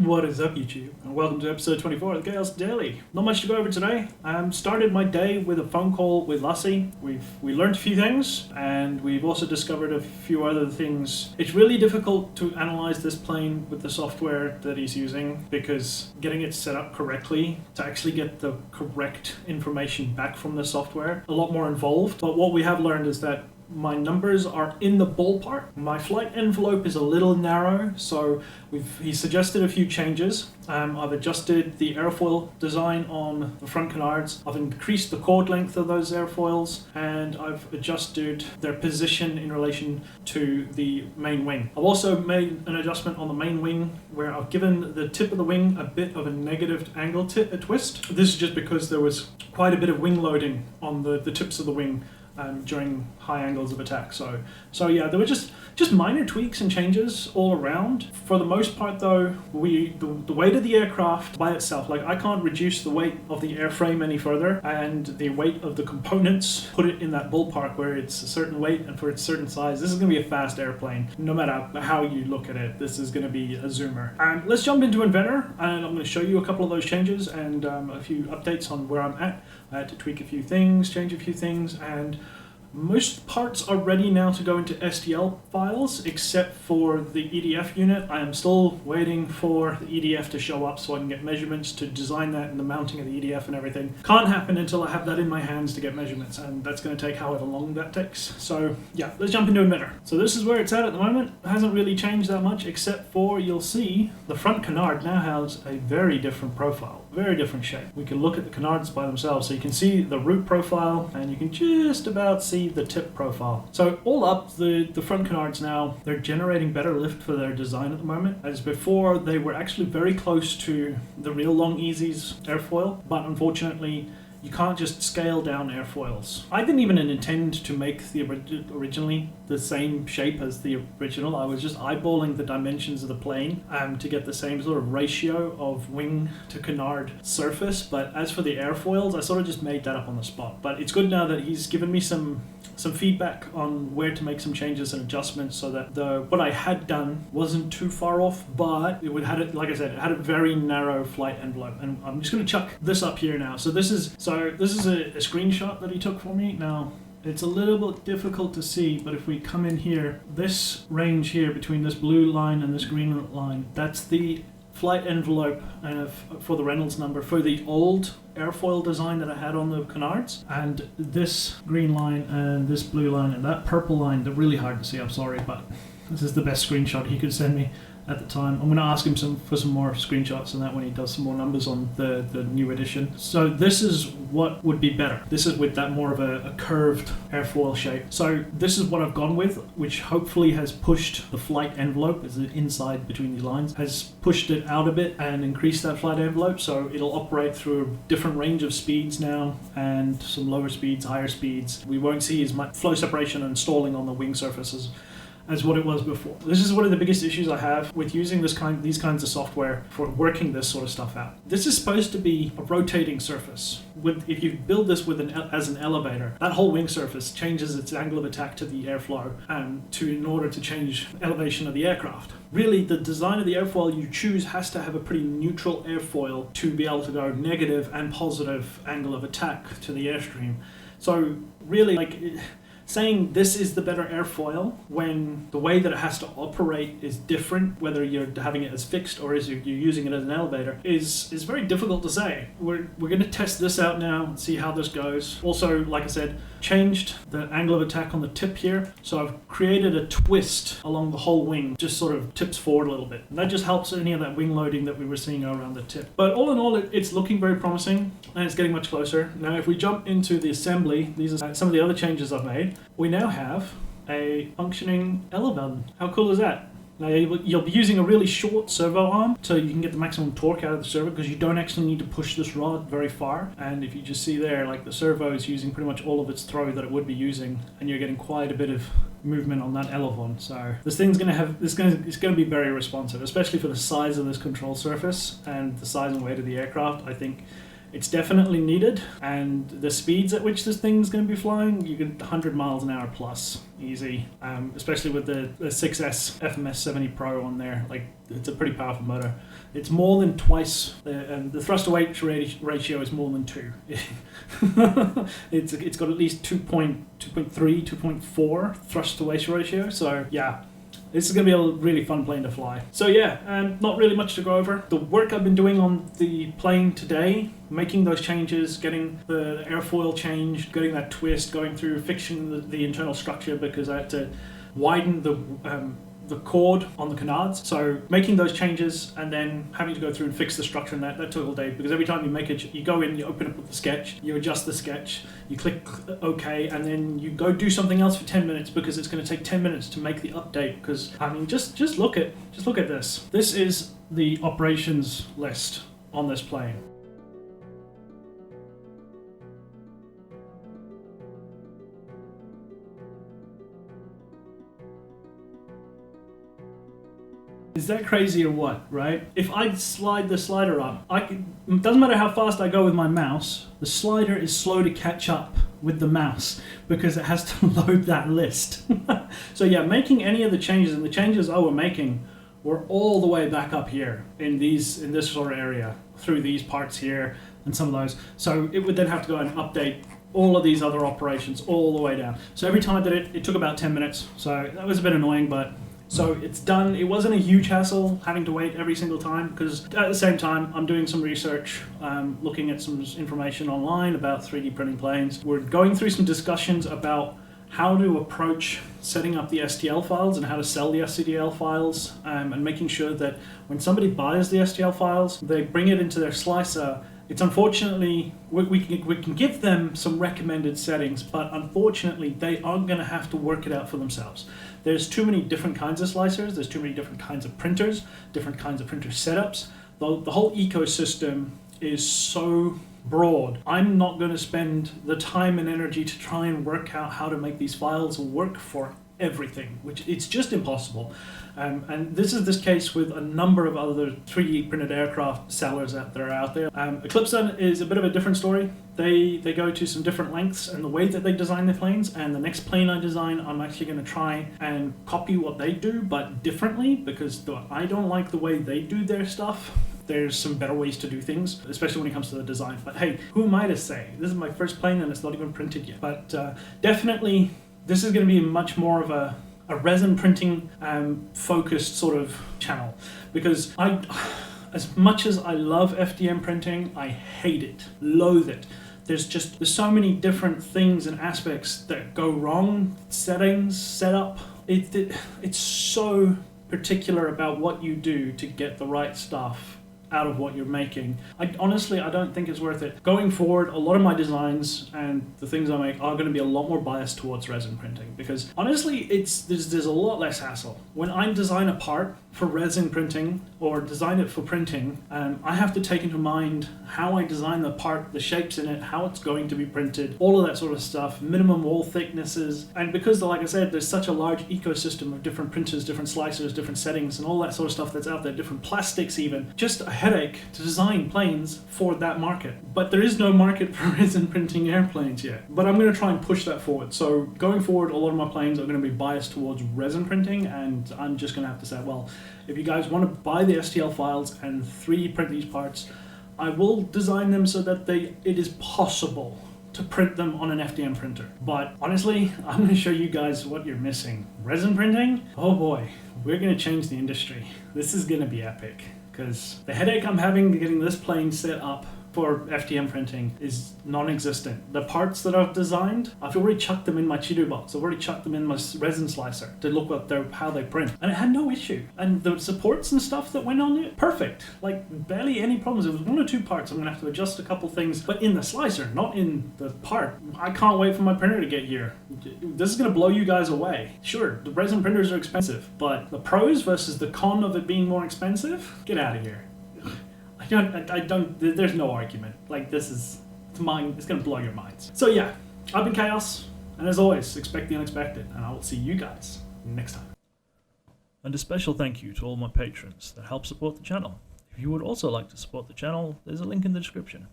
What is up, YouTube? And welcome to episode 24 of the Chaos Daily. Not much to go over today. Started my day with a phone call with Lassie. We learned a few things, and we've also discovered a few other things. It's really difficult to analyze this plane with the software that he's using, because getting it set up correctly to actually get the correct information back from the software, a lot more involved. But what we have learned is that my numbers are in the ballpark. My flight envelope is a little narrow, so he suggested a few changes. I've adjusted the airfoil design on the front canards. I've increased the chord length of those airfoils, and I've adjusted their position in relation to the main wing. I've also made an adjustment on the main wing where I've given the tip of the wing a bit of a negative angle twist. This is just because there was quite a bit of wing loading on the tips of the wing during high angles of attack. So yeah, there were just minor tweaks and changes all around. For the most part though, the weight of the aircraft by itself, like I can't reduce the weight of the airframe any further, and the weight of the components, put it in that ballpark where it's a certain weight and for its certain size. This is going to be a fast airplane. No matter how you look at it, this is going to be a zoomer. Let's jump into Inventor, and I'm going to show you a couple of those changes and a few updates on where I'm at. I had to tweak a few things, change a few things, and most parts are ready now to go into STL files, except for the EDF unit. I am still waiting for the EDF to show up so I can get measurements to design that and the mounting of the EDF and everything. Can't happen until I have that in my hands to get measurements, and that's going to take however long that takes. So yeah, let's jump into Inventor. So this is where it's at the moment. It hasn't really changed that much, except for you'll see the front canard now has a very different profile. Very different shape. We can look at the canards by themselves, so you can see the root profile and you can just about see the tip profile. So all up, the front canards now, they're generating better lift for their design at the moment. As before, they were actually very close to the real Long Easy's airfoil, but unfortunately you can't just scale down airfoils. I didn't even intend to make the originally the same shape as the original. I was just eyeballing the dimensions of the plane to get the same sort of ratio of wing to canard surface. But as for the airfoils, I sort of just made that up on the spot. But it's good now that he's given me some feedback on where to make some changes and adjustments so that what I had done wasn't too far off, but like I said, it had a very narrow flight envelope. And I'm just going to chuck this up here now. So this is a screenshot that he took for me. Now, it's a little bit difficult to see, but if we come in here, this range here between this blue line and this green line, that's the flight envelope for the Reynolds number for the old airfoil design that I had on the canards. And this green line and this blue line and that purple line, they're really hard to see, I'm sorry, but this is the best screenshot he could send me at the time. I'm going to ask him for some more screenshots on that when he does some more numbers on the new edition. So this is what would be better. This is with that more of a curved airfoil shape. So this is what I've gone with, which hopefully has pushed the flight envelope, as the inside between these lines, has pushed it out a bit and increased that flight envelope, so it'll operate through a different range of speeds now, and some lower speeds, higher speeds. We won't see as much flow separation and stalling on the wing surfaces as what it was before. This is one of the biggest issues I have with using these kinds of software for working this sort of stuff out. This is supposed to be a rotating surface. If you build this as an elevator, that whole wing surface changes its angle of attack to the airflow in order to change elevation of the aircraft. Really, the design of the airfoil you choose has to have a pretty neutral airfoil to be able to go negative and positive angle of attack to the airstream. So really, saying this is the better airfoil when the way that it has to operate is different, whether you're having it as fixed or as you're using it as an elevator, is very difficult to say. We're going to test this out now and see how this goes. Also, like I said, changed the angle of attack on the tip here. So I've created a twist along the whole wing, just sort of tips forward a little bit. And that just helps any of that wing loading that we were seeing around the tip. But all in all, it's looking very promising and it's getting much closer. Now, if we jump into the assembly, these are some of the other changes I've made. We now have a functioning elevon. How cool is that? Now you'll be using a really short servo arm so you can get the maximum torque out of the servo, because you don't actually need to push this rod very far. And if you just see there, like the servo is using pretty much all of its throw that it would be using, and you're getting quite a bit of movement on that elevon. So this thing's it's going to be very responsive, especially for the size of this control surface and the size and weight of the aircraft. I think It's definitely needed, and the speeds at which this thing's going to be flying, you get 100 miles an hour plus, easy. Especially with the 6S FMS 70 Pro on there, like it's a pretty powerful motor. It's more than twice, the thrust to weight ratio is more than 2. It's got at least 2.3, 2.4 thrust to weight ratio, so yeah. This is going to be a really fun plane to fly. So yeah, not really much to go over. The work I've been doing on the plane today, making those changes, getting the airfoil changed, getting that twist, going through, fixing the internal structure because I had to widen the cord on the canards. So making those changes and then having to go through and fix the structure, and that took all day, because every time you make it, you go in, you open up with the sketch, you adjust the sketch, you click OK, and then you go do something else for 10 minutes because it's going to take 10 minutes to make the update. Because I mean, just look at this. This is the operations list on this plane. Is that crazy or what, right? If I slide the slider up, it doesn't matter how fast I go with my mouse, the slider is slow to catch up with the mouse because it has to load that list. So yeah, making any of the changes, and the changes I were making were all the way back up here in this sort of area, through these parts here and some of those. So it would then have to go and update all of these other operations all the way down. So every time I did it, it took about 10 minutes. So that was a bit annoying, but so it's done. It wasn't a huge hassle having to wait every single time, because at the same time I'm doing some research, looking at some information online about 3D printing planes. We're going through some discussions about how to approach setting up the STL files and how to sell the SCDL files, and making sure that when somebody buys the STL files, they bring it into their slicer. It's unfortunately, we can give them some recommended settings, but unfortunately they aren't going to have to work it out for themselves. There's too many different kinds of slicers, there's too many different kinds of printers, different kinds of printer setups. The whole ecosystem is so broad. I'm not going to spend the time and energy to try and work out how to make these files work for everything, which it's just impossible. And this is this case with a number of other 3D printed aircraft sellers that are out there. Eclipse is a bit of a different story. They go to some different lengths in the way that they design their planes, and the next plane I design, I'm actually going to try and copy what they do, but differently, because I don't like the way they do their stuff. There's some better ways to do things, especially when it comes to the design. But hey, who am I to say? This is my first plane and it's not even printed yet. But definitely, this is going to be much more of a resin printing focused sort of channel, because as much as I love FDM printing, I hate it, loathe it. There's so many different things and aspects that go wrong, settings, setup. It's so particular about what you do to get the right stuff out of what you're making. Honestly, I don't think it's worth it. Going forward, a lot of my designs and the things I make are going to be a lot more biased towards resin printing, because honestly, there's a lot less hassle. When I design a part for resin printing or design it for printing, I have to take into mind how I design the part, the shapes in it, how it's going to be printed, all of that sort of stuff, minimum wall thicknesses. And because, like I said, there's such a large ecosystem of different printers, different slicers, different settings, and all that sort of stuff that's out there, different plastics even, just a headache to design planes for that market. But there is no market for resin printing airplanes yet. But I'm going to try and push that forward. So going forward, a lot of my planes are going to be biased towards resin printing, and I'm just going to have to say, well, if you guys want to buy the STL files and 3D print these parts, I will design them so that it is possible to print them on an FDM printer. But honestly, I'm going to show you guys what you're missing. Resin printing? Oh boy, we're going to change the industry. This is going to be epic, because the headache I'm having getting this plane set up for FDM printing is non-existent. The parts that I've designed, I've already chucked them in my Cheeto box. I've already chucked them in my resin slicer to look at how they print, and it had no issue. And the supports and stuff that went on it, perfect. Like barely any problems. It was 1 or 2 parts. I'm gonna have to adjust a couple things, but in the slicer, not in the part. I can't wait for my printer to get here. This is gonna blow you guys away. Sure, the resin printers are expensive, but the pros versus the con of it being more expensive, get out of here. I don't, there's no argument. Like, it's going to blow your minds. So yeah, I've been Chaos, and as always, expect the unexpected, and I will see you guys next time. And a special thank you to all my patrons that help support the channel. If you would also like to support the channel, there's a link in the description.